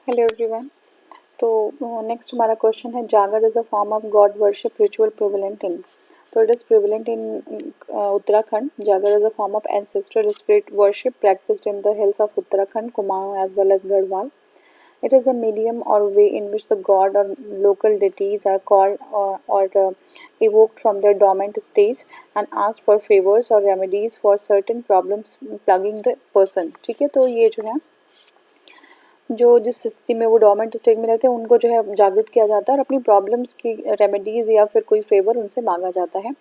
Hello everyone. तो next हमारा question है, Jagar is a form of god worship ritual prevalent in. तो it is prevalent in Uttarakhand. Jagar is a form of ancestral spirit worship practised in the hills of Uttarakhand, Kumaon as well as Garhwal. It is a medium or way in which the god or local deities are called or evoked from their dormant stage and asked for favors or remedies for certain problems plaguing the person. ठीक है, तो ये जो है, जो जिस स्थिति में वो डोमेंट स्टेट में रहते हैं उनको जो है जागृत किया जाता है और अपनी प्रॉब्लम्स की रेमेडीज या फिर कोई फेवर उनसे मांगा जाता है.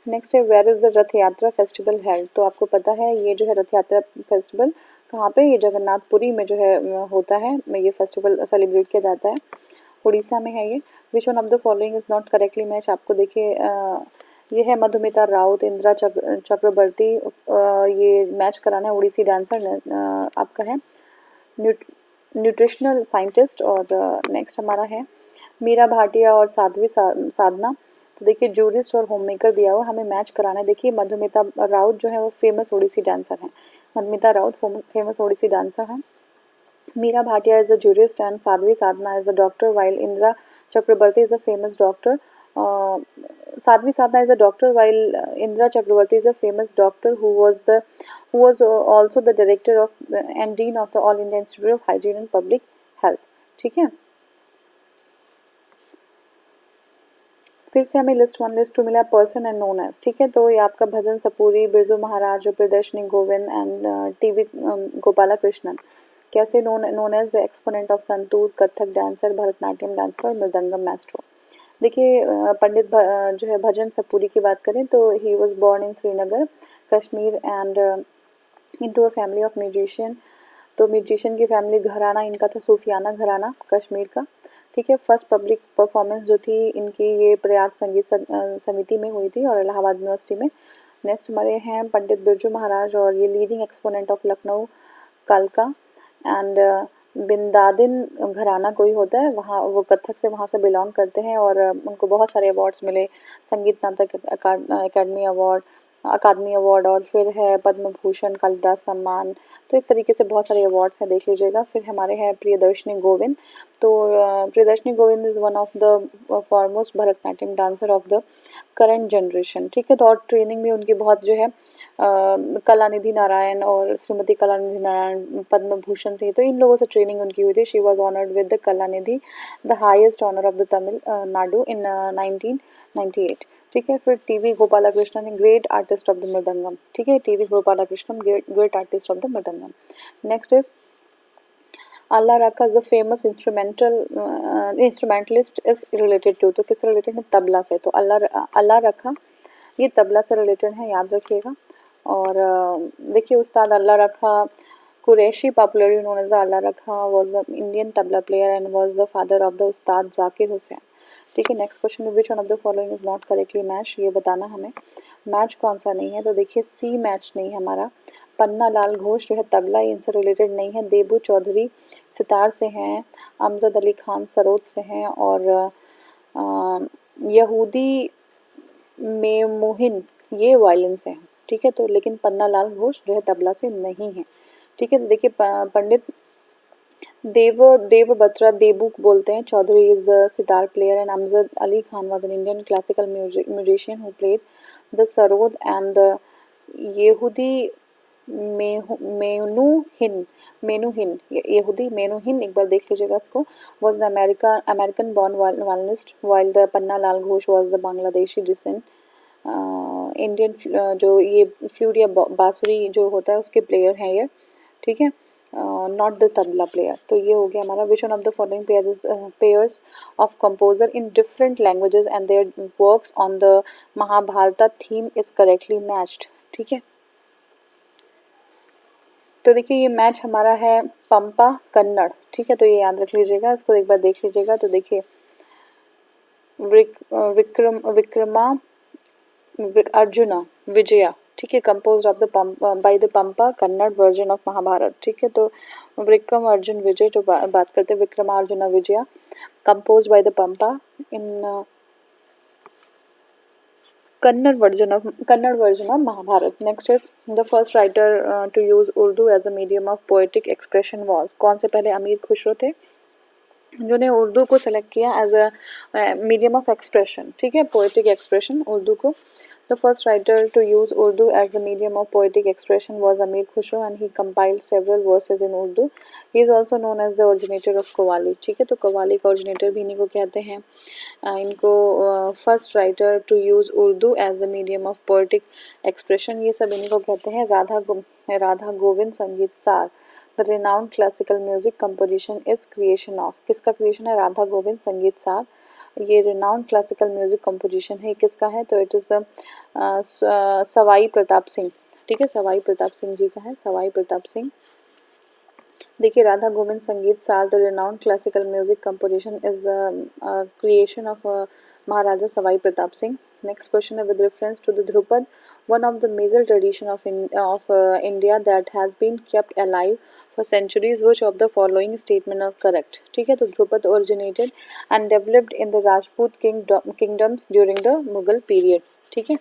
नेक्स्ट है, वेयर इज़ द रथ यात्रा फेस्टिवल हेल्ड. तो आपको पता है ये जो है रथ यात्रा फेस्टिवल कहाँ पे, ये जगन्नाथपुरी में जो है होता है, ये फेस्टिवल सेलिब्रेट किया जाता है. उड़ीसा में है ये. Which one of the following is not correctly match. आपको देखिए ये है मधुमिता राउत, इंदिरा चक्रवर्ती. ये मैच कराना है उड़ीसी डांसर आपका है न्यूट्रिशनल साइंटिस्ट. और नेक्स्ट हमारा है मीरा भाटिया और साध्वी साधना. तो देखिए जूरिस्ट और होम मेकर दिया हुआ, हमें मैच कराना है. देखिए मधुमिता राउत जो है वो फेमस ओडिसी डांसर हैं. मधुमिता राउत फेमस ओडिसी डांसर हैं. Meera Bhatia is a jurist and Sadhvi Sadhana is a doctor, while Indra Chakrabarti is a famous doctor. Sadhvi Sadhana is a doctor, while Indra Chakrabarti is a famous doctor who was also the director of and dean of the All India Institute of Hygiene and Public Health. ठीक है. फिर से हमें list 1 list 2 मिला, person and known as. ठीक है, तो ये आपका भजन सपूरी, बिरजू महाराज, प्रियदर्शनी गोविंद एंड टीवी गोपाला कृष्णन. कैसे known as exponent of santoor, Kathak dancer, Bharatanatyam dancer और मृदंगम मास्ट्रो. देखिए पंडित जो है भजन सपूरी की बात करें तो he was born in Srinagar Kashmir and into a family of musician. तो म्यूजिशियन की फैमिली घराना इनका था सूफियाना घराना कश्मीर का. ठीक है. फर्स्ट पब्लिक परफॉर्मेंस जो थी इनकी ये प्रयाग संगीत समिति में हुई थी और इलाहाबाद यूनिवर्सिटी में. नेक्स्ट हमारे हैं पंडित बिरजू महाराज, और ये लीडिंग एक्सपोनेंट ऑफ लखनऊ कालका एंड बिंदादिन घराना कोई होता है वहाँ, वो कथक से वहाँ से बिलोंग करते हैं और उनको बहुत सारे अवार्ड्स मिले, संगीत नाटक अकादमी अवार्ड और फिर है पद्म भूषण, कालिदास सम्मान. तो इस तरीके से बहुत सारे अवार्ड्स हैं, देख लीजिएगा. फिर हमारे हैं प्रियदर्शनी गोविंद. तो Priyadarshini Govind is one of the foremost Bharatanatyam dancer of the current generation. ठीक है. तो और ट्रेनिंग में उनकी बहुत जो है कलानिधि नारायण और श्रीमती कलानिधि नारायण पद्म भूषण थी, तो इन लोगों से ट्रेनिंग उनकी हुई थी. She was honoured with the Kalanidhi, the highest honour of the Tamil Nadu in 1998. ठीक है. फिर T V Gopalakrishnan, great artist of the mridangam. ठीक है. T V Gopalakrishnan great artist of the mridangam. Next is Allah Rakha the famous instrumentalist is related to. तो किससे रिलेटेड है? तबला से. तो अल्लाह रखा ये तबला से रिलेटेड है, याद रखिएगा. और देखिए उस्ताद अल्लाह रखा कुरैशी, पॉपुलरली नोन एज अल्लाह रखा, was the Indian tabla player and was the father of the उस्ताद जाकिर हुसैन. ठीक है. Next question, which one of the following is not correctly match. ये बताना हमें मैच कौन सा नहीं है. तो देखिए सी मैच नहीं है हमारा. पन्ना लाल घोष जो है तबला, इनसे रिलेटेड नहीं है. देबू चौधरी सितार से हैं, अमजद अली खान सरोद से हैं, और यहूदी मेमुहिन ये वायलिन से हैं. ठीक है. तो लेकिन पन्ना लाल घोष जो है तबला से नहीं है. ठीक है. तो देखिए पंडित देव बत्रा देबू बोलते हैं. Chaudhuri is the sitar player and Amjad Ali Khan was an Indian classical musician who played the sarod and the Yehudi Menuhin Yehudi Menuhin, एक बार देख लीजिएगा इसको, was the American born violinist, while the Panna Lal Ghosh was the Bangladeshi descent Indian जो ये फ्लूट या बांसुरी जो होता है उसके प्लेयर हैं ये. ठीक है. Not the tabla player. तो ये हो गया हमारा. Which one of the following pairs of composer in different languages and there works on the Mahabharata theme is correctly matched. ठीक है. तो देखिए ये मैच हमारा है पंपा कन्नड़. ठीक है. तो ये याद रख लीजिएगा, इसको एक बार देख लीजिएगा. तो देखिए विक्रमा अर्जुना विजया. ठीक है. Compose of the by the Pampa Kannada version of Mahabharata. ठीक है. तो विक्रम अर्जुन विजय जो बात करते हैं Vikrama Arjuna Vijaya, compose by the Pampa in Kannada version of Mahabharata. Next is the first writer to use Urdu as a medium of poetic expression was. कौन से पहले अमीर खुसरो थे? जिन्होंने उर्दू को सेलेक्ट किया as a medium of expression, ठीक है, पोएटिक एक्सप्रेशन उर्दू को. The first writer to use Urdu as the medium of poetic expression was Amir Khusro and he compiled several verses in Urdu. He is also known as the originator of qawwali. ठीक है, तो कव्वाली का originator भी इन्हीं को कहते हैं. इनको first writer to use Urdu as a medium of poetic expression, ये सब इन्हीं को कहते हैं. Radha Govind Sangeet Sar. The renowned classical music composition is creation of. किसका क्रिएशन है? राधा गोविंद संगीत सार. ये रिनाउंड क्लासिकल म्यूजिक कंपोजिशन है, किसका है? तो इट इज़ सवाई प्रताप सिंह. ठीक है, सवाई प्रताप सिंह जी का है, सवाई प्रताप सिंह. देखिए, Radha Govind Sangeet Sar the renowned classical music composition is creation of Maharaja Sawai Pratap Singh. Next question है with reference to the dhrupad, one of the major tradition of India that has been kept alive for centuries, which of the following statement are correct. ठीक है, तो Dhrupad originated and developed in the Rajput kingdoms during the Mughal period. ठीक है,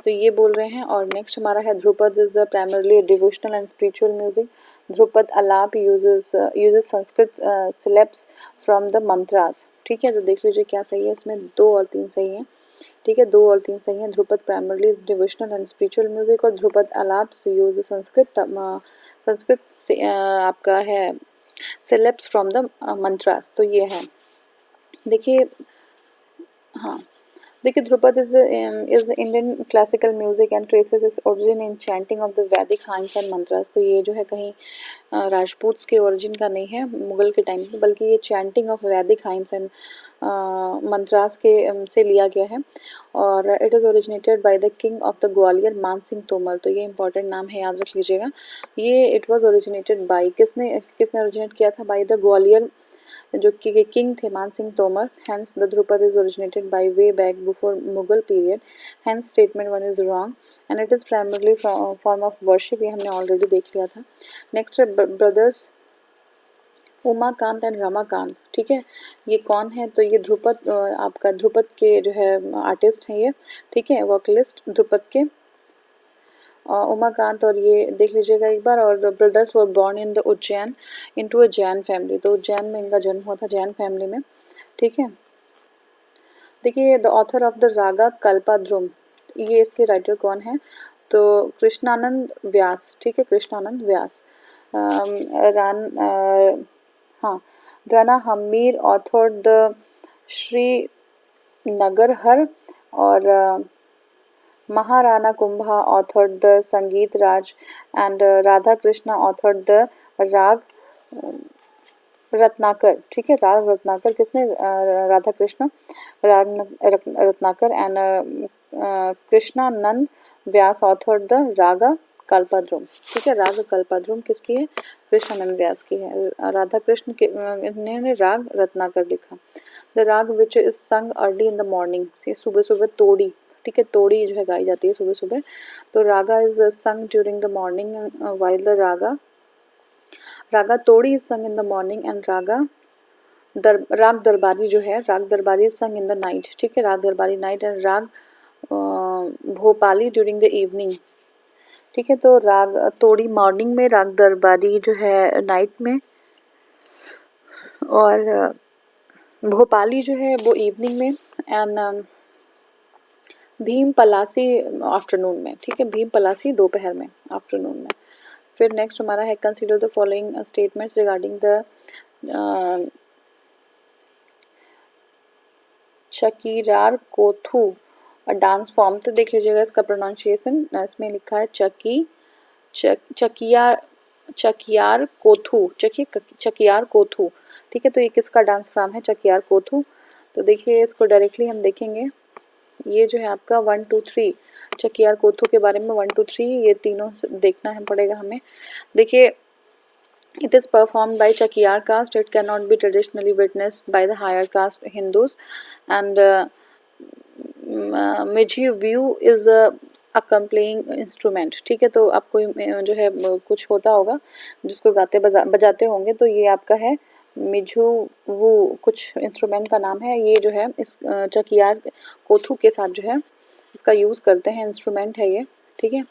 तो ये बोल रहे हैं. और नेक्स्ट हमारा है dhrupad is primarily devotional and spiritual music. Dhrupad alap uses Sanskrit syllables from the mantras. ठीक है, तो देख लीजिए क्या सही है इसमें. 2 और 3 सही है. ठीक है, 2 और 3 सही है. Dhrupad primarily devotional and spiritual music और ध्रुपद आलाप से यूज संस्कृत से आपका है सिलेब्स फ्रॉम द मंत्रास. तो ये है. देखिए, हाँ, देखिए, Dhrupad is Indian classical music and traces its origin in chanting of the वैदिक हाइम्स एंड मंत्रास. तो ये जो है कहीं राजपूत्स के ओरिजिन का नहीं है मुगल के टाइम पे, बल्कि ये चैंटिंग ऑफ वैदिक हाइम्स एंड मंत्रास के से लिया गया है. और it is originated by the king of the Gwalior मान सिंह तोमर. तो ये इंपॉर्टेंट नाम है, याद रख लीजिएगा. ये इट वॉज ओरिजिनेटेड बाय, किसने ओरिजिनेट किया था? बाय द ग्वालियर जो कि किंग थे Man Singh Tomar. Hence the dhrupad is originated by way back before Mughal period. Hence statement 1 is wrong and it is primarily form of worship. ये हमने ऑलरेडी देख लिया था. नेक्स्ट है ब्रदर्स उमाकांत एंड रमाकांत. ठीक है, ये कौन है? तो ये ध्रुपद आपका ध्रुपद के जो है आर्टिस्ट हैं ये. ठीक है, वोकलिस्ट ध्रुपद के उमाकांत. और ये देख लीजिएगा एक बार. और brothers were born in the Ujjain into a Jain family. तो उज्जैन में इनका जन्म हुआ था, जैन फैमिली में. ठीक है, देखिए, the author of the Raga कल्पाद्रुम, ये इसके राइटर कौन है? तो कृष्णानंद व्यास. ठीक है, कृष्णानंद व्यास. हाँ, राना हमीर ऑथर द श्री नगरहर. और Maharana Kumbha author the Sangeet Raj. And Radha Krishna author the Raga Ratnakar. ठीक है, राग रत्नाकर. किसने? Radha Krishna Raga Ratnakar. And Krishnanand Vyas author the Raga Kalpadrum. ठीक है, राग कल्पाद्रुम किसकी है? कृष्णानंद व्यास की है. राधा कृष्ण ने राग रत्नाकर लिखा. द राग विच इज संग अर्ली इन द मॉर्निंग. सुबह सुबह तोड़ी. ठीक है, तोड़ी जो है गाई जाती है सुबह सुबह. तो raga is sung during the morning while the raga Todi is संग इन द मॉर्निंग. एंड राग दरबारी जो है, राग दरबारी इज संग इन द नाइट. ठीक है, राग दरबारी नाइट. एंड राग भोपाली ड्यूरिंग द इवनिंग. ठीक है, तो राग तोड़ी मॉर्निंग में, राग दरबारी जो है नाइट में, और भोपाली जो है वो इवनिंग में. एंड भीम पलासी आफ्टरनून में. ठीक है, भीम पलासी दोपहर में, आफ्टरनून में. फिर नेक्स्ट हमारा है consider the following statements regarding the Chakyar Koothu dance form. तो देख लीजिएगा इसका प्रोनाउंसिएशन. इसमें लिखा है चकियार कोथू. चकियार कोथू. ठीक है, तो ये किसका डांस फॉर्म है? चकियार कोथू. तो देखिए, इसको डायरेक्टली हम देखेंगे. ये जो है आपका 1 2 3 चकियार कोथू के बारे में 1 2 3 ये तीनों देखना है पड़ेगा हमें. देखिए, it is performed by Chakiyar caste. It cannot be traditionally witnessed by the higher caste Hindus. And Mijhi view is a accompanying instrument. ठीक है, तो आपको जो है कुछ होता होगा जिसको गाते बजाते होंगे. तो ये आपका है मिझू वो कुछ इंस्ट्रूमेंट का नाम है. ये जो है इस चकियार कोथू के साथ जो है इसका यूज़ करते हैं, इंस्ट्रूमेंट है ये. ठीक है,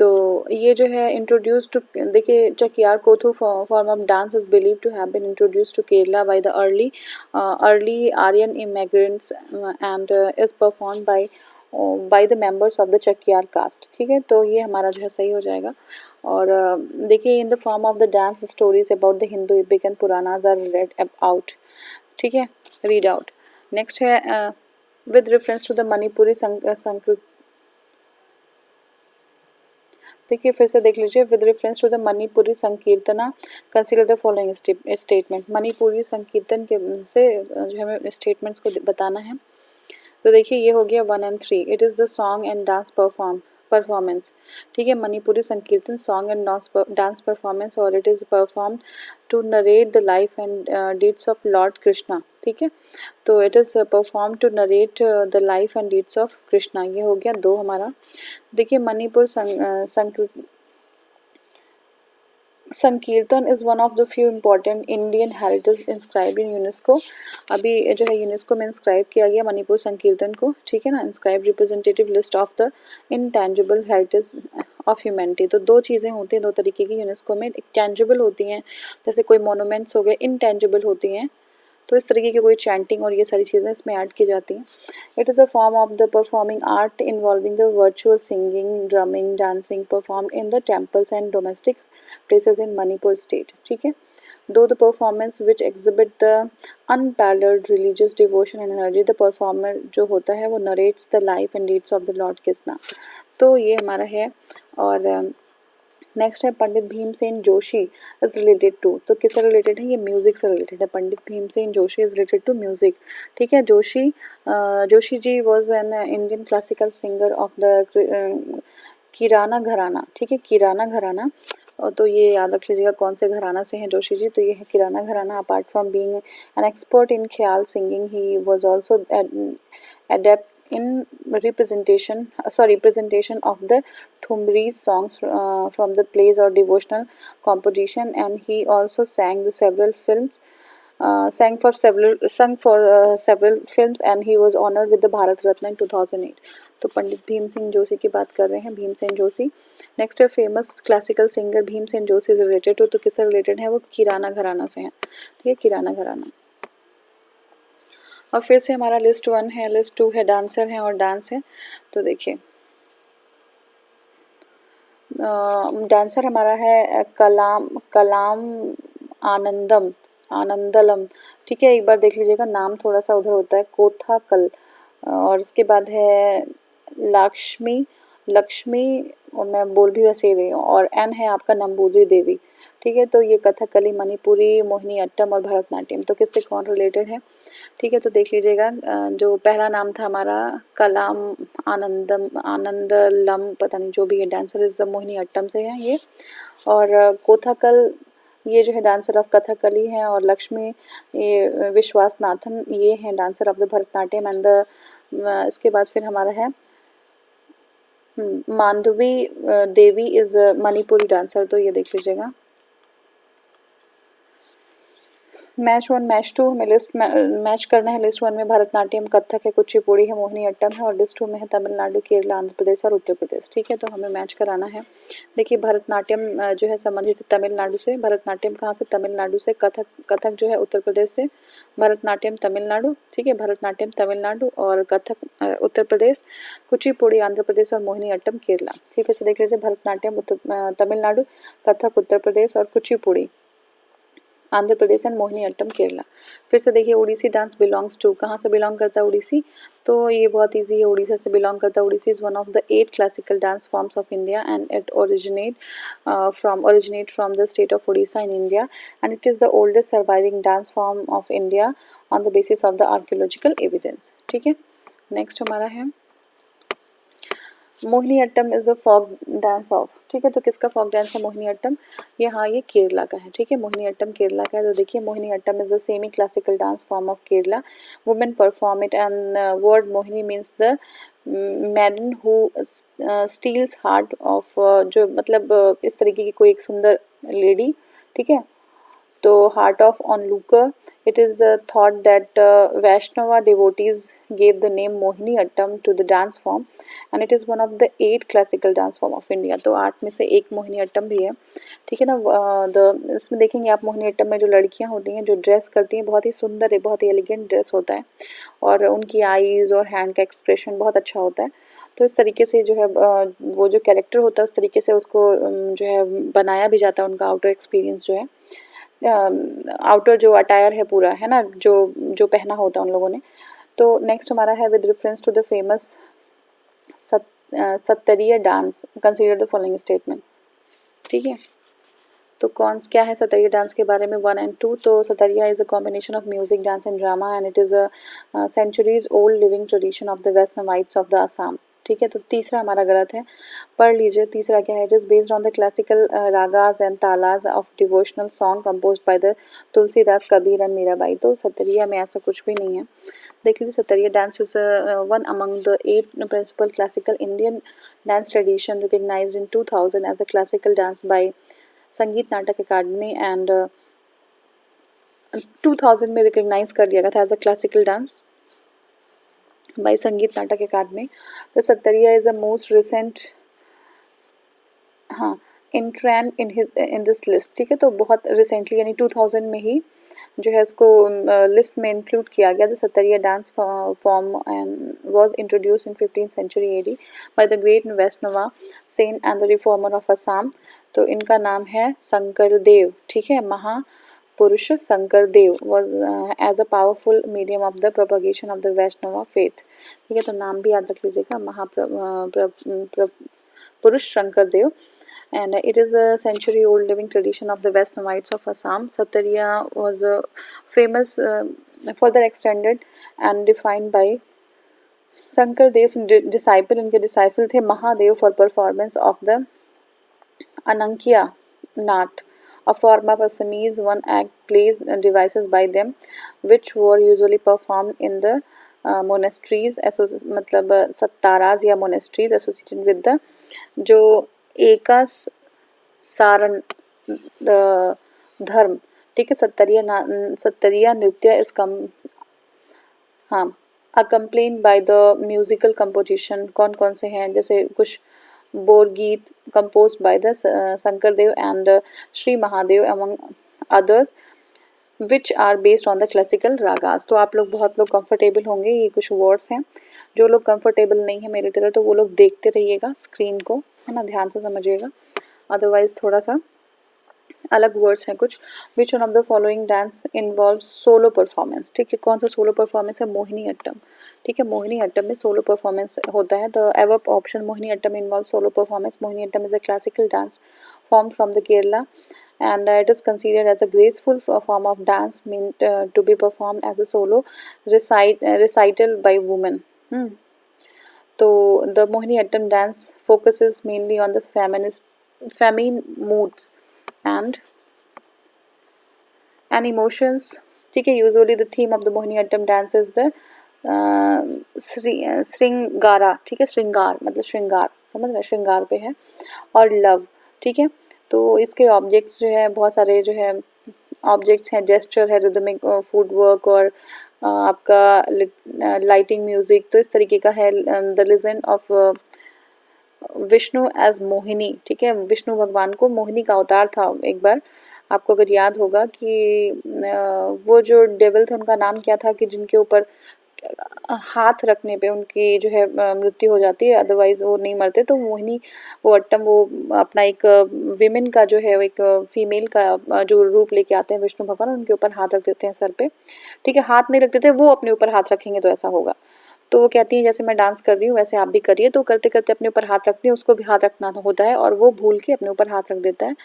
तो ये जो है इंट्रोड्यूस टू, देखिए Chakyar Koothu form of dance is believe to have been introduce to Kerala by the early Aryan immigrants and is perform by the members of the Chakyar caste. ठीक है, तो ये हमारा जो है सही हो जाएगा। और देखिए in the form of the dance stories about the Hindu epic and Puranas are read out. ठीक है, रीड आउट। नेक्स्ट है with reference to the Manipuri Sanskrit. देखिए फिर से देख लीजिए, with reference to the Manipuri Sankirtana consider the following statement. Manipuri Sankirtan के से जो हमें स्टेटमेंट्स को बताना है। तो देखिए ये हो गया 1 and 3। It is the song and dance performance. ठीक है, Manipuri Sankirtan song and dance performance, और it is perform to narrate the life and deeds of lord Krishna. ठीक है, तो it is perform to narrate the life and deeds of Krishna. ये हो गया 2 हमारा। देखिए Manipur Sankirtan is one of the few important Indian heritage inscribe in UNESCO. अभी जो है यूनेस्को में इंस्क्राइब किया गया मणिपुर संकीर्तन को। ठीक है ना, inscribe representative list of the intangible heritage of humanity. तो 2 चीज़ें होती हैं 2 तरीके की यूनेस्को में, एक टेंजिबल होती हैं जैसे कोई मोनूमेंट्स हो गए, इनटेंजिबल होती हैं तो इस तरीके की कोई चैंटिंग और ये सारी चीज़ें इसमें ऐड की जाती हैं। It is a form of the performing art involving the virtual singing, drumming, dancing performed in the temples and domestic places in Manipur state. ठीक है, though the performance which exhibit the unparalleled religious devotion and energy. The performer जो होता है वो narrates the life and deeds of the lord Krishna. तो ये हमारा है। और नेक्स्ट है Pandit Bhimsen Joshi is related to. तो किससे रिलेटेड है, ये म्यूजिक से रिलेटेड है। Pandit Bhimsen Joshi is related to music. ठीक है, Joshi ji was an Indian classical singer of the Kirana gharana. ठीक है, किराना घराना। तो ये याद रख लीजिएगा कौन से घराना से हैं जोशी जी, तो ये है Kirana gharana. Apart from being an expert in khayal singing, he was also adept in representation of the Thumri's songs from the plays or devotional composition, and he also sang several films, and he was honored with the Bharat Ratna in 2008। तो पंडित भीमसेन जोशी की बात कर रहे हैं, Bhimsen Joshi. Next है famous classical singer Bhimsen Joshi is related to. तो किससे related है, वो किराना घराना से हैं। ठीक है, किराना घराना। और फिर से हमारा लिस्ट 1 है, लिस्ट 2 है, डांसर है और डांस है। तो देखिए डांसर हमारा है कलाम आनंदलम। ठीक है, एक बार देख लीजिएगा, नाम थोड़ा सा उधर होता है, कोथाकल। और उसके बाद है लक्ष्मी और मैं बोल भी वैसे रही हूँ, और एन है आपका नंबूदरी देवी। ठीक है, तो ये कथकली, मणिपुरी, मोहिनी अट्टम और भरतनाट्यम। तो किससे कौन रिलेटेड है। ठीक है, तो देख लीजिएगा जो पहला नाम था हमारा कलाम आनंदलम, पता नहीं जो भी है, डांसर इज मोहिनी अट्टम से है ये। और कोथाकल ये जो है डांसर ऑफ कथकली हैं। और लक्ष्मी ये विश्वास नाथन ये हैं dancer of the Bharatanatyam. And the इसके बाद फिर हमारा है मांडवी देवी इज मणिपुरी डांसर। तो ये देख लीजिएगा। मैच 1 मैच 2 हमें लिस्ट मैच करना है। लिस्ट 1 में भरतनाट्यम, कथक है, कुचिपुड़ी है, मोहिनी अट्टम है, और लिस्ट 2 में है तमिलनाडु, केरला, आंध्र प्रदेश और उत्तर प्रदेश। ठीक है, तो हमें मैच कराना है। देखिए भरतनाट्यम जो है संबंधित है तमिलनाडु से, भरतनाट्यम कहाँ से, तमिलनाडु से। कथक जो है उत्तर प्रदेश से, भरतनाट्यम तमिलनाडु। ठीक है, भरतनाट्यम तमिलनाडु और कथक उत्तर प्रदेश, कुचिपुड़ी आंध्र प्रदेश और मोहिनी अट्टम केरला। ठीक है, से देख लीजिए भरतनाट्यम तमिलनाडु, कथक उत्तर प्रदेश और कुचिपुड़ी आंध्र प्रदेश एंड मोहिनी अट्टम केरला। फिर से देखिए उड़ीसी डांस बिलोंग्स टू, कहाँ से बिलोंग करता है उड़ीसी, तो ये बहुत इजी है, उड़ीसा से बिलोंग करता है। Odissi is one of the 8 classical dance forms of India and it originate from the state of Odisha in India, and it is the oldest surviving dance form of India on the basis of the archaeological evidence। ठीक है, next हमारा है Mohiniyattam is a folk dance of. ठीक है, तो किसका folk dance है मोहिनी अट्टम, ये हाँ ये केरला का है। ठीक है, मोहिनी अट्टम केरला का है। तो देखिए Mohiniyattam is a semi classical dance form of Kerala, women perform it, and word Mohini means the maiden who steals heart of, जो मतलब इस तरीके की कोई एक सुंदर लेडी। ठीक है, तो heart of on Lokur It is thought that Vaishnava devotees gave the name Mohini Attam to the dance form, and it is one of the 8 classical dance form of India. तो 8 में से एक मोहिनी अट्टम भी है, ठीक है ना। इसमें देखेंगे आप मोहिनी अट्टम में जो लड़कियां होती हैं जो ड्रेस करती हैं बहुत ही सुंदर है, बहुत ही एलिगेंट ड्रेस होता है और उनकी आईज और हैंड का एक्सप्रेशन बहुत अच्छा होता है। तो इस तरीके से जो है वो जो कैरेक्टर होता है उस तरीके से उसको जो है बनाया भी जाता है, उनका आउटर एक्सपीरियंस जो है, आउटर जो अटायर है पूरा, है ना, जो जो पहना होता है उन लोगों ने। तो नेक्स्ट हमारा है with reference to the famous Sattriya dance consider the following statement, ठीक है। तो कौन क्या है सतरिया डांस के बारे में 1 and 2। तो Sattriya is a combination of music, dance and drama and it is a centuries old living tradition of the Vaishnavites of the Assam, ठीक है। तो तीसरा हमारा गलत है, पढ़ लीजिए तीसरा क्या है। It is based on the classical ragas and talas of devotional song compose by the Tulsidas, Kabir and Mirabai. तो सतरिया में ऐसा कुछ भी नहीं है। देख लीजिए Sattriya dance is one among the 8 principal classical Indian dance tradition recognized in 2000 as a classical dance by Sangeet Natak academy and 2000 में रिकग्नाइज कर दिया गया था as a classical dance by Sangeet Natak Akademi. तो Sattriya is a most recent, हाँ, इंट्रैन इन दिस लिस्ट, ठीक है। तो बहुत रिसेंटली यानी 2000 में ही जो है इसको लिस्ट में इंक्लूड किया गया। The Sattriya dance form and was introduce in 15th century AD by the great Vaishnava saint and the reformer of Assam. तो इनका नाम है शंकर देव, ठीक है। Mahapurush Shankar Dev was as a powerful medium of the propagation of the Vaishnava faith, ठीक है। तो नाम भी याद रख लीजिएगा, महापुरुष शंकर देव। And it is a century-old living tradition of the Vaishnavites of Assam. Satariya was famous, further extended and defined by Shankar Dev's disciple. इनके disciple थे Mahadev for performance of the Anankiya Nath, a form of Assamese one-act plays devices by them, which were usually performed in the monasteries, मतलब सत्ताराज या monasteries associated with the जो एका सारण धर्म, ठीक है। सत्तरिया नृत्य इस कम, हाँ, accompanied by the musical composition. कौन कौन से हैं, जैसे कुछ Borgeet compose by the Sankardev and Shri Mahadev among others which are based on the classical ragas. तो आप लोग बहुत लोग कंफर्टेबल होंगे, ये कुछ वर्ड्स हैं। जो लोग कंफर्टेबल नहीं है मेरी तरह तो वो लोग देखते रहिएगा स्क्रीन को, है ना, ध्यान से समझिएगा, अदरवाइज थोड़ा सा अलग वर्ड्स हैं कुछ। Which one of the following dance involve solo performance, ठीक है। कौन सा सोलो परफॉर्मेंस है, मोहिनी अट्टम, ठीक है। मोहिनी अट्टम में सोलो परफॉर्मेंस होता है। The ever option Mohiniyattam involve solo performance. Mohiniyattam is a classical dance form from the Kerala and it is considered as a graceful form of dance meant to be performed as a solo recital by women. So the Mohiniyattam dance focuses mainly on the feminine moods and emotions, ठीक है। Usually the theme of the Mohiniyattam dance is the श्रृंगारा, ठीक है। श्रृंगार मतलब श्रृंगार, समझ रहे, श्रृंगार पे है, और लव, ठीक है। तो इसके ऑब्जेक्ट्स जो है बहुत सारे जो है ऑब्जेक्ट्स हैं, जेस्चर है, रिदमिक फूड वर्क और आपका लाइटिंग म्यूजिक। तो इस तरीके का है। The legend of Vishnu as Mohini, ठीक है। विष्णु भगवान को मोहिनी का अवतार था एक बार, आपको अगर याद होगा कि वो जो डेविल थे उनका नाम क्या था, कि जिनके ऊपर हाथ रखने पे उनकी जो है मृत्यु हो जाती है, अदरवाइज वो नहीं मरते। तो मोहिनी वो अट्टम वो अपना एक विमेन का जो है एक फीमेल का जो रूप लेके आते हैं विष्णु भगवान, उनके ऊपर हाथ रख देते हैं सर पे, ठीक है। हाथ नहीं रख देते, वो अपने ऊपर हाथ रखेंगे तो ऐसा होगा। तो वो कहती है जैसे मैं डांस कर रही हूँ वैसे आप भी करिए। तो करते करते अपने ऊपर हाथ रखती है, उसको भी हाथ रखना होता है और वो भूल के अपने ऊपर हाथ रख देता है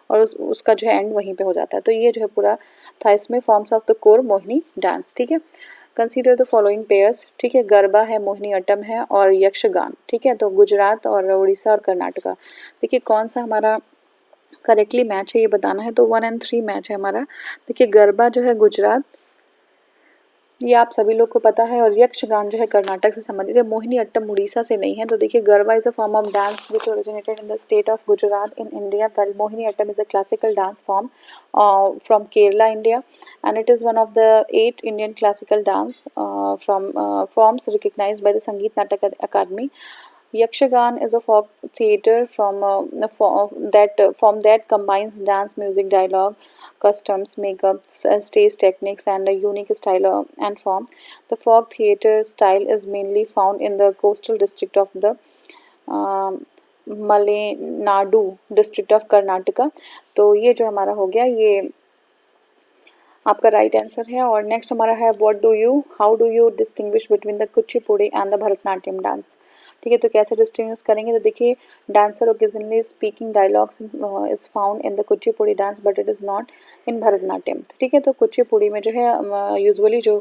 और उसका जो है एंड वहीं पे हो जाता है। तो ये जो है पूरा था इसमें forms of the core Mohini dance, ठीक है। कंसीडर द फॉलोइंग पेयर्स, ठीक है। गरबा है, मोहिनी अट्टम है और यक्षगान, ठीक है। तो गुजरात और उड़ीसा और कर्नाटका। देखिए कौन सा हमारा करेक्टली मैच है ये बताना है। तो 1 and 3 मैच है हमारा। देखिए गरबा जो है गुजरात, ये आप सभी लोग को पता है। और यक्षगान जो है कर्नाटक से संबंधित है, मोहिनी अट्टम उड़ीसा से नहीं है। तो देखिए Garba is a form of dance which originated in the state of Gujarat in India, well Mohiniyattam is a classical dance form from Kerala, India, and it is one of the 8 Indian classical dance from forms recognized by the Sangeet Natak Academy. Yakshagan is a folk theatre form that combines dance, music, dialogue, customs, makeup, stage techniques, and a unique style and form. The folk theatre style is mainly found in the coastal district of the Malenadu district of Karnataka. तो ये जो हमारा हो गया ये आपका right answer है। और नेक्स्ट हमारा है how do you distinguish between the Kuchipudi and the Bharatanatyam dance. ठीक है, तो कैसे डिस्टिंग्विश करेंगे, तो देखिए dancer occasionally speaking dialogues is found in the Kuchipudi dance but it is not in Bharatanatyam. ठीक है, तो कुचिपुड़ी में जो है यूजुअली जो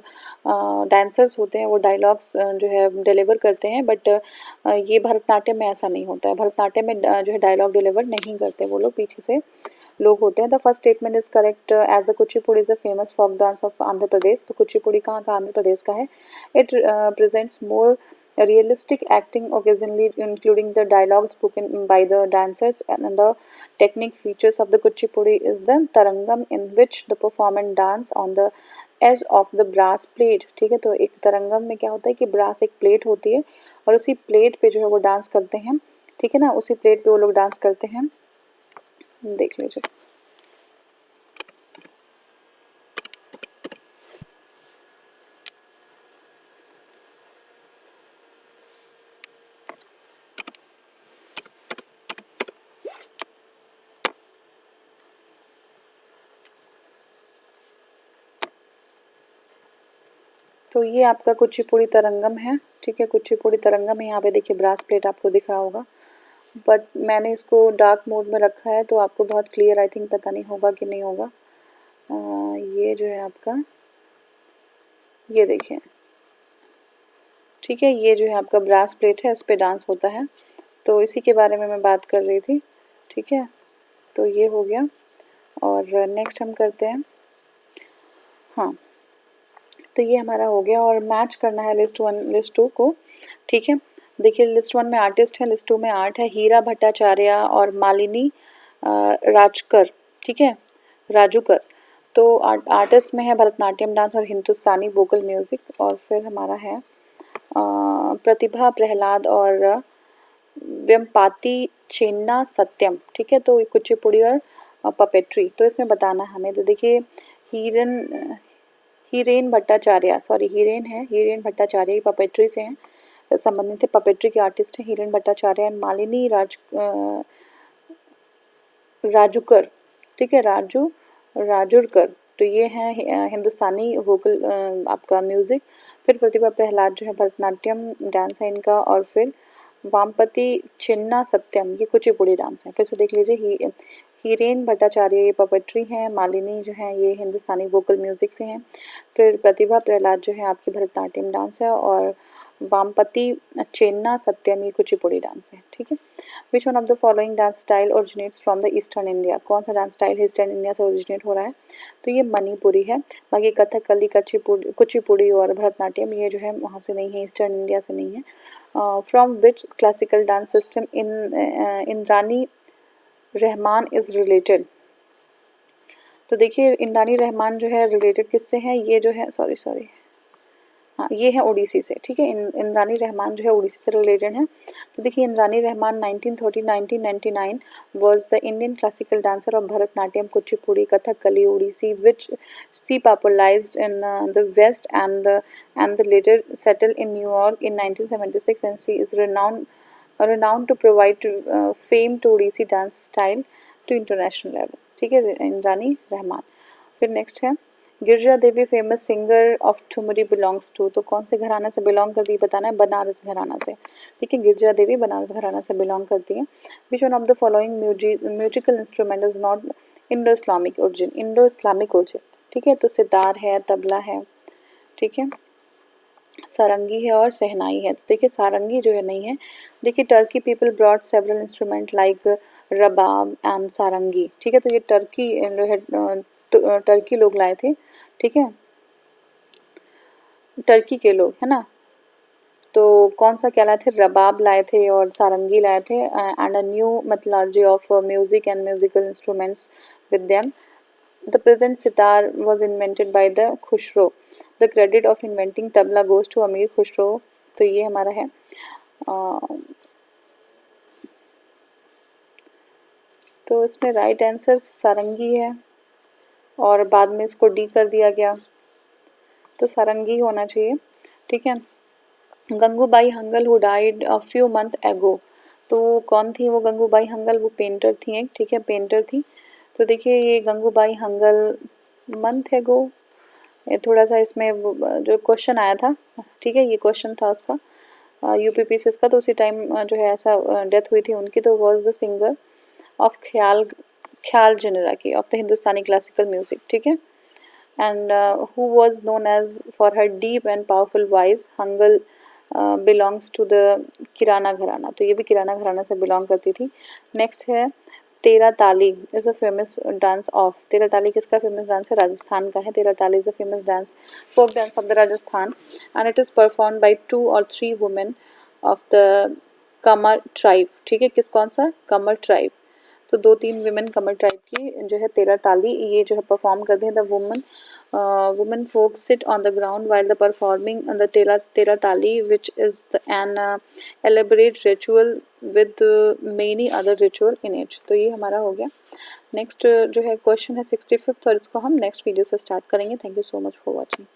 डांसर्स होते हैं वो डायलॉग्स जो है डिलीवर करते हैं, बट ये भरतनाट्यम में ऐसा नहीं होता है। भरतनाट्यम में जो है डायलॉग डिलीवर नहीं करते वो लोग, पीछे से लोग होते हैं। The first statement is correct as a Kuchipudi is a famous folk dance of Andhra Pradesh. तो कुचिपुड़ी कहाँ का, आंध्र प्रदेश का है। It presents more realistic acting occasionally including the dialogue spoken by the dancers, and the technique features of the kuchipudi is the tarangam in which the performance dance on the edge of the brass plate। ठीक है, तो एक तरंगम में क्या होता है कि brass एक प्लेट होती है और उसी प्लेट पे जो है वो डांस करते हैं। ठीक है ना, उसी प्लेट पे वो लोग डांस करते हैं, देख लीजिए। तो ये आपका कुचिपुड़ी तरंगम है। ठीक है, कुचिपुड़ी तरंगम है। यहाँ पे देखिए ब्रास प्लेट आपको दिख रहा होगा, बट मैंने इसको डार्क मोड में रखा है तो आपको बहुत क्लियर आई थिंक पता नहीं होगा कि नहीं होगा। ये जो है आपका, ये देखिए। ठीक है, ये जो है आपका ब्रास प्लेट है, इस पे डांस होता है। तो इसी के बारे में मैं बात कर रही थी। ठीक है, तो ये हो गया। और नेक्स्ट हम करते हैं, हाँ, तो ये हमारा हो गया। और मैच करना है लिस्ट 1 लिस्ट 2 को। ठीक है, देखिए लिस्ट 1 में आर्टिस्ट है, लिस्ट 2 में आर्ट है। हीरा भट्टाचार्य और मालिनी राजकर, ठीक है, राजूकर। तो आर्टिस्ट में है भरतनाट्यम डांस और हिंदुस्तानी वोकल म्यूजिक। और फिर हमारा है प्रतिभा प्रहलाद और व्यंपाति चेन्ना सत्यम। ठीक है, तो कुचिपुड़ी और पपेट्री। तो इसमें बताना हमें, तो देखिए हीरेन भट्टाचार्य, सॉरी हीरेन है, हीरेन भट्टाचार्य पपेट्री से हैं, संबंधित है, पपेट्री के आर्टिस्ट हैं हीरेन भट्टाचार्य एंड मालिनी राजूकर। ठीक है, राजुरकर। तो ये है हिंदुस्तानी वोकल आपका म्यूजिक। फिर प्रतिभा प्रहलाद जो है भरतनाट्यम डांस है इनका। और फिर वामपति चिन्ना सत्यम ये कुचिपुड़ी डांस है। फिर से देख लीजिए, हीरेन भट्टाचार्य ये पपेट्री हैं, मालिनी जो है ये हिंदुस्तानी वोकल म्यूजिक से हैं। फिर प्रतिभा प्रहलाद जो है आपकी भरतनाट्यम डांस है। और वामपति चेन्ना सत्यम ये कुचिपुड़ी डांस है। ठीक है, which one of the following dance style originates from the eastern India. कौन सा डांस स्टाइल है ईस्टर्न इंडिया से ओरिजिनेट हो रहा है, तो ये मणिपुरी है। बाकी कथकली, कुचिपुड़ी और भरतनाट्यम ये जो है वहाँ से नहीं है, ईस्टर्न इंडिया से नहीं है। From which classical dance system Indrani Rahman is related. तो देखिए इंद्रानी रहमान जो है रिलेटेड किससे है, ये जो है सॉरी हाँ ये है ओडिसी से। ठीक है, इंद्रानी रहमान जो है ओडिसी से रिलेटेड है। तो देखिए Indrani Rahman 1930-1999 was the Indian classical dancer of Bharatnatyam, Kuchipudi, Kathakali, Odissi, which she popularized in the West and the later settled in New York in 1976, and she is renowned to provide fame to Odissi dance style to international level। ठीक है, इंद्रानी रहमान। फिर next है Girija Devi famous singer of thumri belongs to. तो कौन से घराना से belong करती है बताना है, बनारस घराना से। ठीक है, गिरजा देवी बनारस घराना से बिलोंग करती है। Which one of the following musical instrument is not Indo Islamic origin. ठीक है, तो सितार है, तबला है, ठीक है, सारंगी है और सहनाई है। तो देखिए सारंगी जो है नहीं है। देखिए Turkey people brought several instrument like rabab and sarangi. ठीक है, तो ये टर्की जो है टर्की लोग लाए थे। ठीक है, टर्की के लोग, है ना। तो कौन सा क्या लाए थे, रबाब लाए थे और सारंगी लाए थे, and a new methodology of music and musical instruments with them. The present sitar was invented by the Khushro. The credit of inventing tabla goes to Amir Khushro. तो ये हमारा है। तो इसमें राइट आंसर सारंगी है और बाद में इसको डी कर दिया गया, तो सारंगी होना चाहिए। ठीक है। Gangubai Hangal who died a few month एगो, तो कौन थी वो गंगूबाई हंगल, वो पेंटर थी एक, ठीक है, पेंटर थी। तो देखिए ये गंगूबाई हंगल मंथ एगो, ये थोड़ा सा इसमें जो क्वेश्चन आया था, ठीक है, ये क्वेश्चन था उसका यूपीपीसीएस का, तो उसी टाइम जो है ऐसा डेथ हुई थी उनकी। तो वॉज द सिंगर ऑफ ख्याल, ख्याल जनरा की, of the Hindustani classical music, ठीक है। And who was known as for her deep and powerful voice, Hangal belongs to the Kirana gharana, तो ये भी किराना घराना से बिलोंग करती थी। नेक्स्ट है Terah Taali is a famous dance of, तेरा ताली किसका फेमस डांस है, राजस्थान का है। Terah Taali is a famous dance, folk dance of the Rajasthan, and it is perform by 2 or 3 women of the Kamar tribe, ठीक है, किस कौन सा, कमर ट्राइब। तो 2-3 विमेन कमर ट्राइब की जो है तेरा ताली ये जो है परफॉर्म करती हैं। The woman women folk sit on the ground while the performing the tera tali, which is an elaborate ritual with many other ritual in it। तो ये हमारा हो गया। नेक्स्ट जो है क्वेश्चन है 65th और इसको हम नेक्स्ट वीडियो से स्टार्ट करेंगे। Thank you so much for watching.